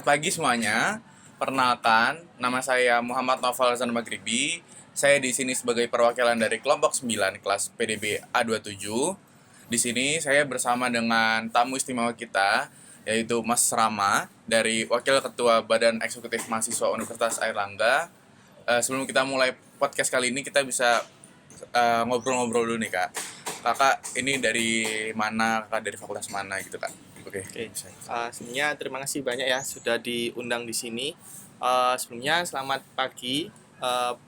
pagi semuanya. Perkenalkan, nama saya Muhammad Noval Zan Maghribi. Saya di sini sebagai perwakilan dari kelompok 9 kelas PDB A27. Di sini saya bersama dengan tamu istimewa kita, yaitu Mas Rama dari Wakil Ketua Badan Eksekutif Mahasiswa Universitas Airlangga. Sebelum kita mulai podcast kali ini, kita bisa ngobrol-ngobrol dulu nih, Kak. Kakak ini dari mana? Kakak dari fakultas mana gitu, Kak? Oke. Sebelumnya terima kasih banyak ya sudah diundang di sini. Sebelumnya selamat pagi.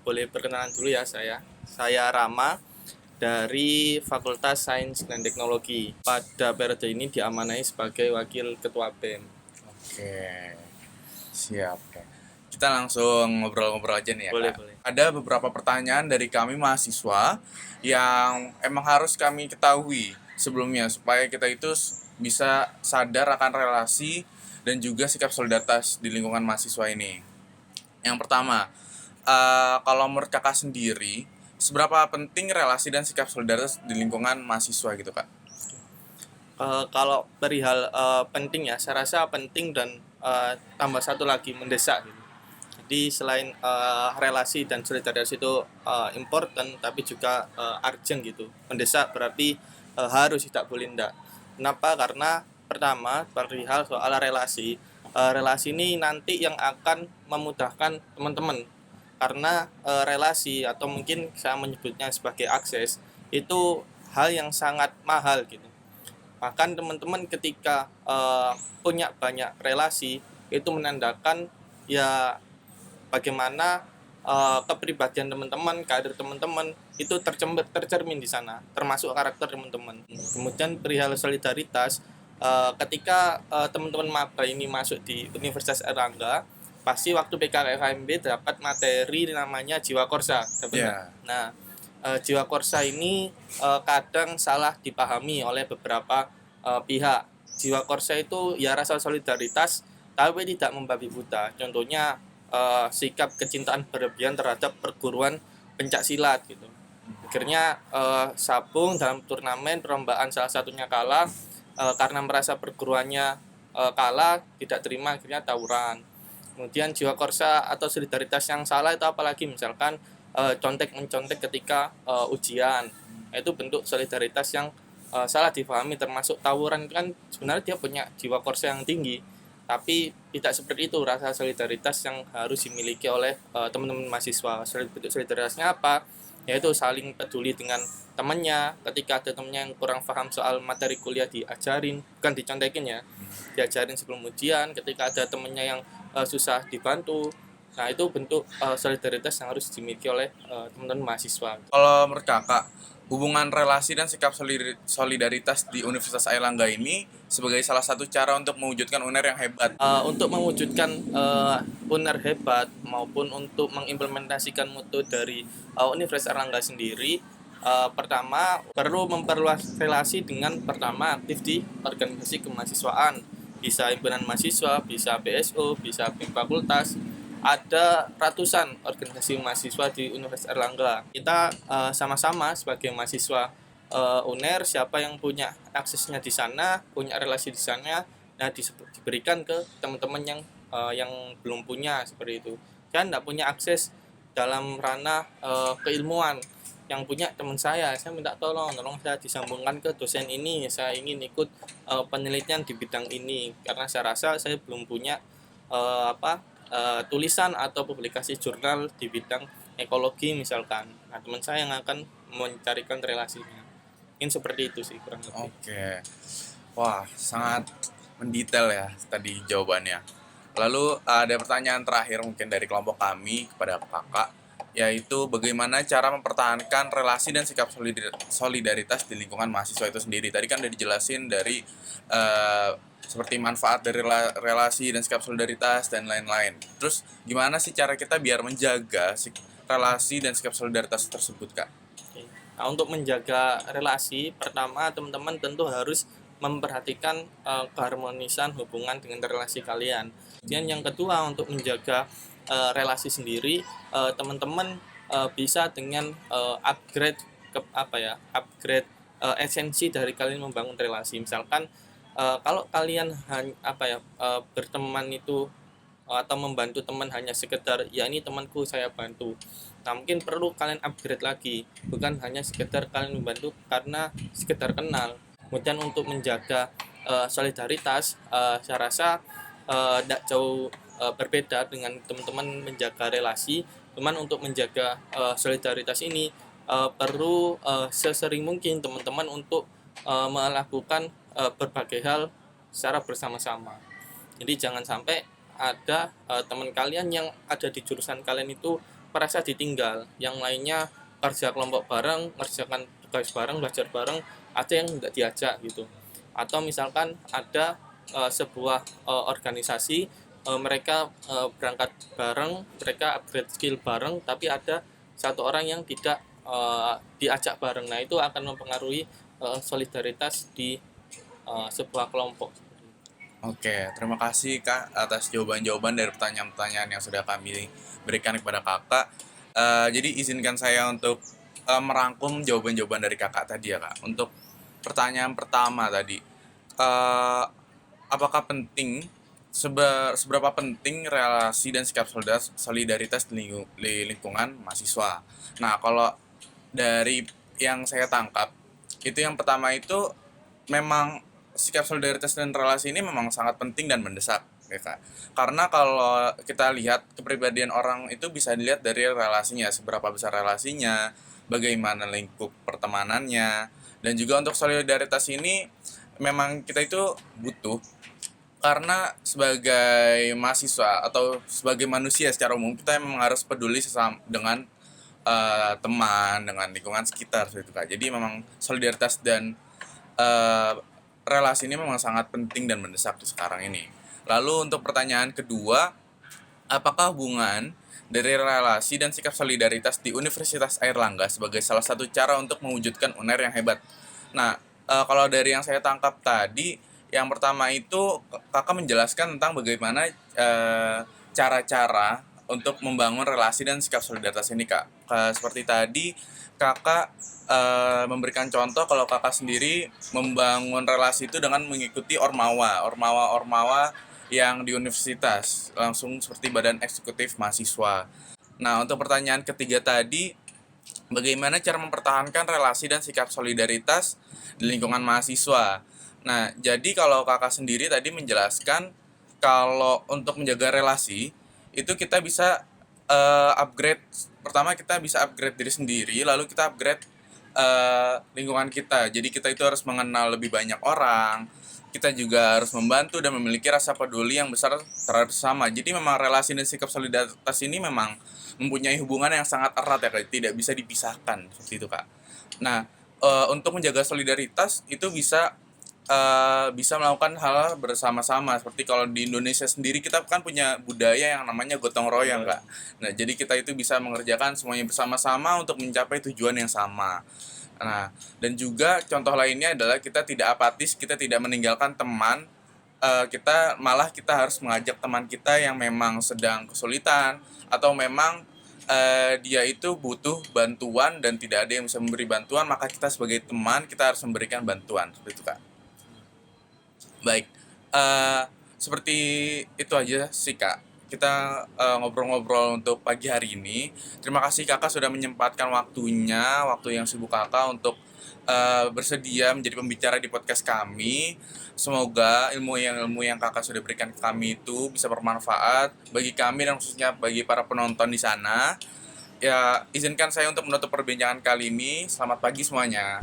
Boleh perkenalan dulu ya saya. Saya Rama dari Fakultas Sains dan Teknologi. Pada periode ini diamanai sebagai Wakil Ketua BEM. Oke, siap. Kita langsung ngobrol-ngobrol aja nih ya, Boleh, Kak. boleh. Ada beberapa pertanyaan dari kami mahasiswa yang emang harus kami ketahui sebelumnya supaya kita itu bisa sadar akan relasi dan juga sikap solidaritas di lingkungan mahasiswa ini. Yang pertama, kalau menurut kakak sendiri, seberapa penting relasi dan sikap solidaritas di lingkungan mahasiswa gitu, Kak? Kalau perihal penting ya, saya rasa penting dan tambah satu lagi mendesak gitu. Jadi selain relasi dan solidaritas itu important, tapi juga urgent gitu. Mendesak berarti harus, tidak boleh tidak. Kenapa? Karena pertama perihal soal relasi. Relasi ini nanti yang akan memudahkan teman-teman. Karena relasi atau mungkin saya menyebutnya sebagai akses itu hal yang sangat mahal gitu. Bahkan teman-teman ketika punya banyak relasi itu menandakan ya bagaimana kepribadian teman-teman, kader teman-teman itu tercermin di sana, termasuk karakter teman-teman. Kemudian perihal solidaritas, ketika teman-teman maba ini masuk di Universitas Airlangga, pasti waktu PKKMB dapat materi namanya Jiwa Korsa, Iya. Nah, Jiwa Korsa ini kadang salah dipahami oleh beberapa pihak. Jiwa Korsa itu ya rasa solidaritas tapi tidak membabi buta. Contohnya sikap kecintaan berlebihan terhadap perguruan pencak silat gitu. Akhirnya sabung dalam turnamen perlombaan salah satunya kalah karena merasa perguruannya kalah, tidak terima, akhirnya tawuran. Kemudian jiwa korsa atau solidaritas yang salah itu apalagi misalkan contek mencontek ketika ujian, itu bentuk solidaritas yang salah dipahami, termasuk tawuran. Itu kan sebenarnya dia punya jiwa korsa yang tinggi, tapi tidak seperti itu rasa solidaritas yang harus dimiliki oleh teman-teman mahasiswa. Bentuk solidaritasnya apa? Yaitu saling peduli dengan temannya. Ketika ada temannya yang kurang paham soal materi kuliah, diajarin, bukan dicontekin ya, diajarin sebelum ujian. Ketika ada temannya yang susah, dibantu. Nah, itu bentuk solidaritas yang harus dimiliki oleh teman-teman mahasiswa. Kalau menurut kakak, hubungan relasi dan sikap solidaritas di Universitas Airlangga ini sebagai salah satu cara untuk mewujudkan UNER yang hebat. Untuk mewujudkan UNER hebat maupun untuk mengimplementasikan mutu dari Universitas Airlangga sendiri, pertama perlu memperluas relasi dengan pertama aktif di organisasi kemahasiswaan, bisa himpunan mahasiswa, bisa BSO, bisa BEM fakultas. Ada ratusan organisasi mahasiswa di Universitas Airlangga. Kita sama-sama sebagai mahasiswa UNER, siapa yang punya aksesnya di sana, punya relasi di sana, nah diberikan ke teman-teman yang belum punya, seperti itu. Kan tidak punya akses dalam ranah keilmuan, yang punya teman saya minta tolong saya disambungkan ke dosen ini, saya ingin ikut penelitian di bidang ini, karena saya rasa saya belum punya tulisan atau publikasi jurnal di bidang ekologi misalkan. Nah, teman saya yang akan mencarikan relasinya. Mungkin seperti itu sih kurang lebih. Oke. Wah, sangat mendetail ya tadi jawabannya. Lalu ada pertanyaan terakhir mungkin dari kelompok kami kepada kakak, yaitu bagaimana cara mempertahankan relasi dan sikap solidaritas di lingkungan mahasiswa itu sendiri. Tadi kan udah dijelasin dari seperti manfaat dari relasi dan sikap solidaritas dan lain-lain. Terus gimana sih cara kita biar menjaga relasi dan sikap solidaritas tersebut, Kak? Nah, untuk menjaga relasi, pertama teman-teman tentu harus memperhatikan keharmonisan hubungan dengan relasi kalian. Kemudian yang kedua, untuk menjaga relasi sendiri, teman-teman bisa dengan upgrade upgrade esensi dari kalian membangun relasi. Misalkan kalau kalian berteman itu atau membantu teman hanya sekedar ya ini temanku saya bantu. Nah, mungkin perlu kalian upgrade lagi, bukan hanya sekedar kalian membantu karena sekedar kenal. Kemudian untuk menjaga solidaritas, saya rasa tidak jauh berbeda dengan teman-teman menjaga relasi. Cuman untuk menjaga solidaritas ini perlu sesering mungkin teman-teman untuk melakukan berbagai hal secara bersama-sama. Jadi jangan sampai ada teman kalian yang ada di jurusan kalian itu merasa ditinggal, yang lainnya kerja kelompok bareng, ngerjakan tugas bareng, belajar bareng, ada yang tidak diajak gitu. Atau misalkan ada sebuah organisasi, mereka berangkat bareng, mereka upgrade skill bareng, tapi ada satu orang yang tidak diajak bareng. Nah, itu akan mempengaruhi solidaritas di sebuah kelompok. Oke, terima kasih Kak atas jawaban-jawaban dari pertanyaan-pertanyaan yang sudah kami berikan kepada Kakak. Jadi izinkan saya untuk merangkum jawaban-jawaban dari Kakak tadi ya Kak. Untuk pertanyaan pertama tadi, eh, apakah penting seberapa penting relasi dan sikap solidaritas di lingkungan mahasiswa? Nah, kalau dari yang saya tangkap, itu yang pertama itu memang sikap solidaritas dan relasi ini memang sangat penting dan mendesak ya Kak. Karena kalau kita lihat kepribadian orang itu bisa dilihat dari relasinya, seberapa besar relasinya, bagaimana lingkup pertemanannya, dan juga untuk solidaritas ini memang kita itu butuh karena sebagai mahasiswa atau sebagai manusia secara umum kita memang harus peduli sesama dengan teman, dengan lingkungan sekitar seperti itu Kak. Jadi memang solidaritas dan eh, relasi ini memang sangat penting dan mendesak di sekarang ini. Lalu untuk pertanyaan kedua, apakah hubungan dari relasi dan sikap solidaritas di Universitas Airlangga sebagai salah satu cara untuk mewujudkan UNER yang hebat? Nah, kalau dari yang saya tangkap tadi, yang pertama itu kakak menjelaskan tentang bagaimana cara-cara untuk membangun relasi dan sikap solidaritas ini kak. Seperti tadi kakak memberikan contoh kalau kakak sendiri membangun relasi itu dengan mengikuti ormawa yang di universitas langsung seperti badan eksekutif mahasiswa. Nah untuk pertanyaan ketiga tadi, bagaimana cara mempertahankan relasi dan sikap solidaritas di lingkungan mahasiswa? Nah, jadi kalau kakak sendiri tadi menjelaskan kalau untuk menjaga relasi itu kita bisa upgrade. Pertama kita bisa upgrade diri sendiri, lalu kita upgrade lingkungan kita. Jadi kita itu harus mengenal lebih banyak orang. Kita juga harus membantu dan memiliki rasa peduli yang besar terhadap sesama. Jadi memang relasi dan sikap solidaritas ini memang mempunyai hubungan yang sangat erat ya Kak, tidak bisa dipisahkan seperti itu Kak. Nah, untuk menjaga solidaritas itu bisa melakukan hal bersama-sama seperti kalau di Indonesia sendiri kita kan punya budaya yang namanya gotong royong Kak. Nah, jadi kita itu bisa mengerjakan semuanya bersama-sama untuk mencapai tujuan yang sama. Nah, dan juga contoh lainnya adalah kita tidak apatis, kita tidak meninggalkan teman, kita harus mengajak teman kita yang memang sedang kesulitan atau memang dia itu butuh bantuan dan tidak ada yang bisa memberi bantuan, maka kita sebagai teman kita harus memberikan bantuan seperti itu Kak. Baik, eh, seperti itu aja sih Kak. Kita ngobrol-ngobrol untuk pagi hari ini. Terima kasih Kakak sudah menyempatkan waktunya, waktu yang sibuk Kakak untuk bersedia menjadi pembicara di podcast kami. Semoga ilmu yang Kakak sudah berikan ke kami itu bisa bermanfaat bagi kami dan khususnya bagi para penonton di sana. Ya, izinkan saya untuk menutup perbincangan kali ini. Selamat pagi semuanya.